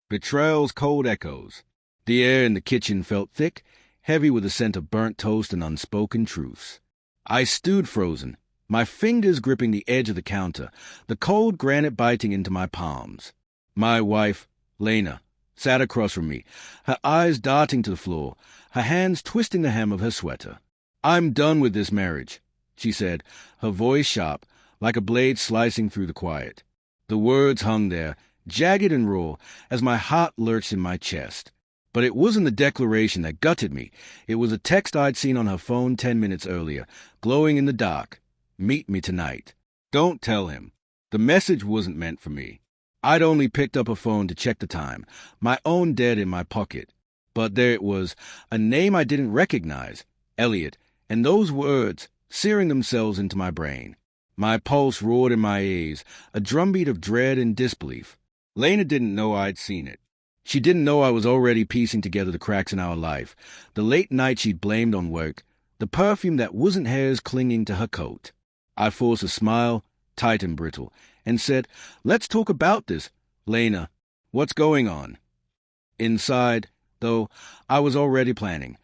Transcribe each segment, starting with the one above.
Betrayal's cold echoes. The air in the kitchen felt thick, heavy with the scent of burnt toast and unspoken truths. I stewed frozen, my fingers gripping the edge of the counter, the cold granite biting into my palms. My wife, Lena, sat across from me, her eyes darting to the floor, her hands twisting the hem of her sweater. "I'm done with this marriage," she said, her voice sharp, like a blade slicing through the quiet. The words hung there, jagged and raw, as my heart lurched in my chest. But it wasn't the declaration that gutted me. It was a text I'd seen on her phone 10 minutes earlier, glowing in the dark. "Meet me tonight." Don't tell him. The message wasn't meant for me. I'd only picked up a phone to check the time, my own dead in my pocket. But there it was, a name I didn't recognize, Elliot, and those words searing themselves into my brain. My pulse roared in my ears, a drumbeat of dread and disbelief. Lena didn't know I'd seen it. She didn't know I was already piecing together the cracks in our life, the late night she'd blamed on work, the perfume that wasn't hers clinging to her coat. I forced a smile, tight and brittle, and said, "Let's talk about this, Lena. What's going on?" Inside, though, I was already planning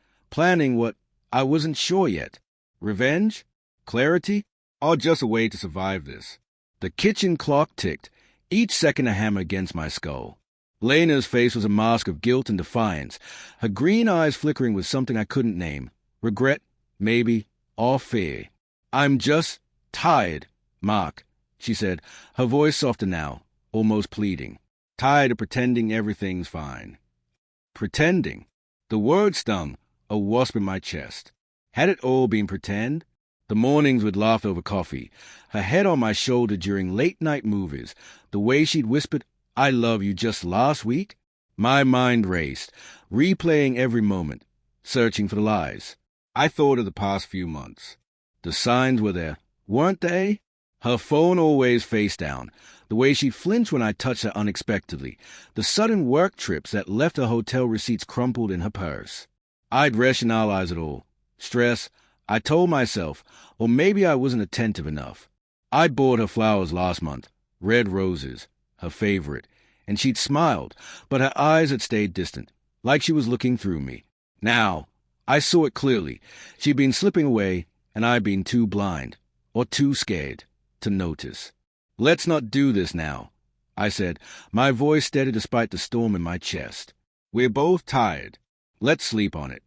what I wasn't sure yet. Revenge? Clarity? Or just a way to survive this? The kitchen clock ticked, each second a hammer against my skull. Lena's face was a mask of guilt and defiance, her green eyes flickering with something I couldn't name. Regret, maybe, or fear. "I'm just tired, Mark," she said, her voice softer now, almost pleading. "Tired of pretending everything's fine." Pretending. The word stung, a wasp in my chest. Had it all been pretend? The mornings we'd laughed over coffee, her head on my shoulder during late-night movies, the way she'd whispered, "I love you," just last week? My mind raced, replaying every moment, searching for the lies. I thought of the past few months. The signs were there, weren't they? Her phone always face down, the way she flinched when I touched her unexpectedly, the sudden work trips that left her hotel receipts crumpled in her purse. I'd rationalize it all. Stress, I told myself, or maybe I wasn't attentive enough. I'd bought her flowers last month, red roses, her favorite, and she'd smiled, but her eyes had stayed distant, like she was looking through me. Now, I saw it clearly. She'd been slipping away, and I'd been too blind, or too scared, to notice. "Let's not do this now," I said, my voice steady despite the storm in my chest. "We're both tired. Let's sleep on it."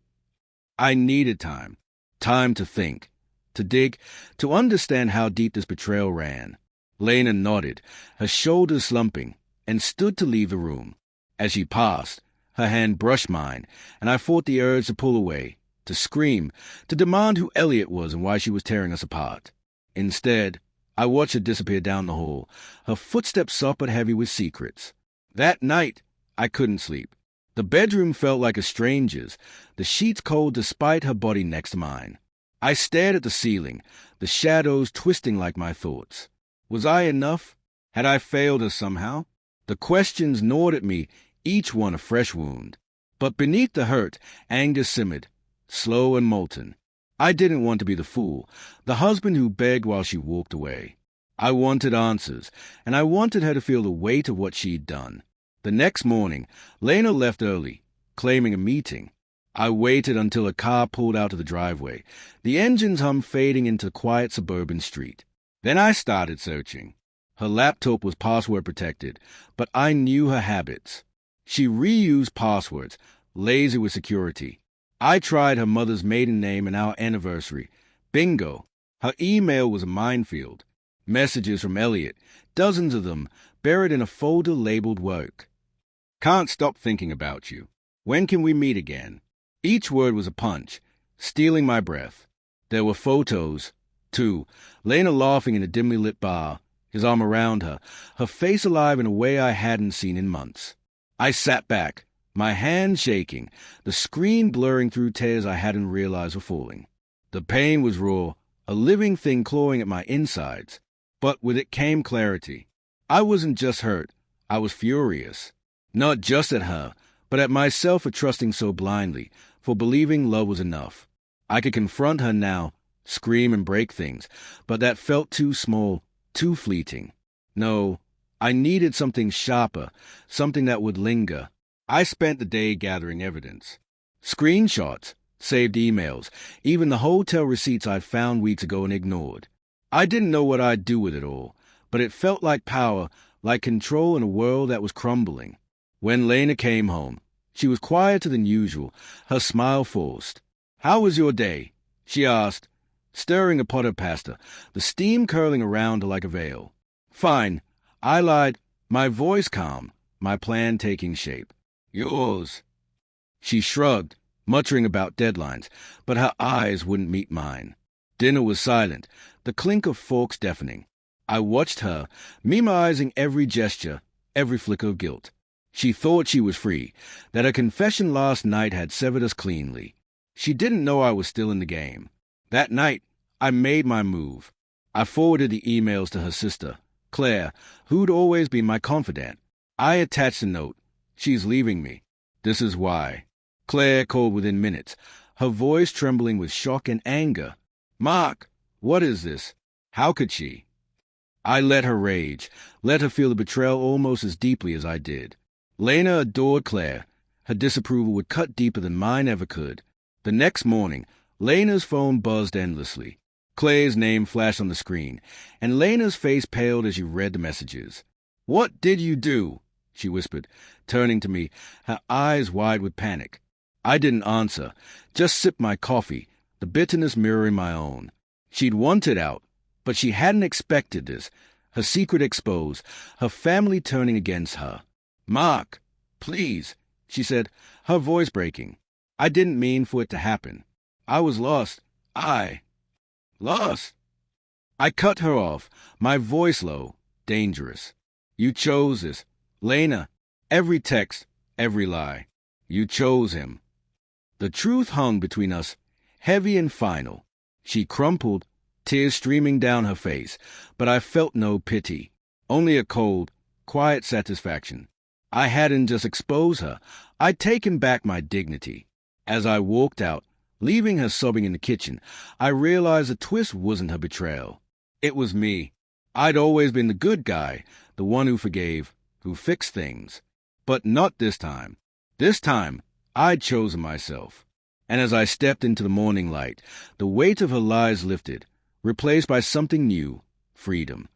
I needed time. Time to think, to dig, to understand how deep this betrayal ran. Lena nodded, her shoulders slumping, and stood to leave the room. As she passed, her hand brushed mine, and I fought the urge to pull away, to scream, to demand who Elliot was and why she was tearing us apart. Instead, I watched her disappear down the hall, her footsteps soft but heavy with secrets. That night, I couldn't sleep. The bedroom felt like a stranger's, the sheets cold despite her body next to mine. I stared at the ceiling, the shadows twisting like my thoughts. Was I enough? Had I failed her somehow? The questions gnawed at me, each one a fresh wound. But beneath the hurt, anger simmered, slow and molten. I didn't want to be the fool, the husband who begged while she walked away. I wanted answers, and I wanted her to feel the weight of what she'd done. The next morning, Lena left early, claiming a meeting. I waited until a car pulled out of the driveway, the engine's hum fading into a quiet suburban street. Then I started searching. Her laptop was password protected, but I knew her habits. She reused passwords, lazy with security. I tried her mother's maiden name and our anniversary. Bingo! Her email was a minefield. Messages from Elliot, dozens of them, buried in a folder labeled work. "Can't stop thinking about you. When can we meet again?" Each word was a punch, stealing my breath. There were photos, too. Lena laughing in a dimly lit bar, his arm around her, her face alive in a way I hadn't seen in months. I sat back, my hands shaking, the screen blurring through tears I hadn't realized were falling. The pain was raw, a living thing clawing at my insides. But with it came clarity. I wasn't just hurt, I was furious. Not just at her, but at myself for trusting so blindly, for believing love was enough. I could confront her now, scream and break things, but that felt too small, too fleeting. No, I needed something sharper, something that would linger. I spent the day gathering evidence. Screenshots, saved emails, even the hotel receipts I'd found weeks ago and ignored. I didn't know what I'd do with it all, but it felt like power, like control in a world that was crumbling. When Lena came home, she was quieter than usual, her smile forced. "How was your day?" she asked, stirring a pot of pasta, the steam curling around her like a veil. "Fine," I lied, my voice calm, my plan taking shape. "Yours." She shrugged, muttering about deadlines, but her eyes wouldn't meet mine. Dinner was silent, the clink of forks deafening. I watched her, memorizing every gesture, every flicker of guilt. She thought she was free, that her confession last night had severed us cleanly. She didn't know I was still in the game. That night, I made my move. I forwarded the emails to her sister, Claire, who'd always been my confidant. I attached a note. "She's leaving me. This is why." Claire called within minutes, her voice trembling with shock and anger. "Mark, what is this? How could she?" I let her rage, let her feel the betrayal almost as deeply as I did. Lena adored Claire. Her disapproval would cut deeper than mine ever could. The next morning, Lena's phone buzzed endlessly. Claire's name flashed on the screen, and Lena's face paled as she read the messages. "What did you do?" she whispered, turning to me, her eyes wide with panic. I didn't answer, just sipped my coffee, the bitterness mirroring my own. She'd wanted out, but she hadn't expected this, her secret exposed, her family turning against her. "Mark, please," she said, her voice breaking. "I didn't mean for it to happen. I was lost. Lost." I cut her off, my voice low, dangerous. "You chose this. Lena, every text, every lie. You chose him." The truth hung between us, heavy and final. She crumpled, tears streaming down her face, but I felt no pity, only a cold, quiet satisfaction. I hadn't just exposed her, I'd taken back my dignity. As I walked out, leaving her sobbing in the kitchen, I realized the twist wasn't her betrayal. It was me. I'd always been the good guy, the one who forgave, who fixed things. But not this time. This time, I'd chosen myself. And as I stepped into the morning light, the weight of her lies lifted, replaced by something new, freedom.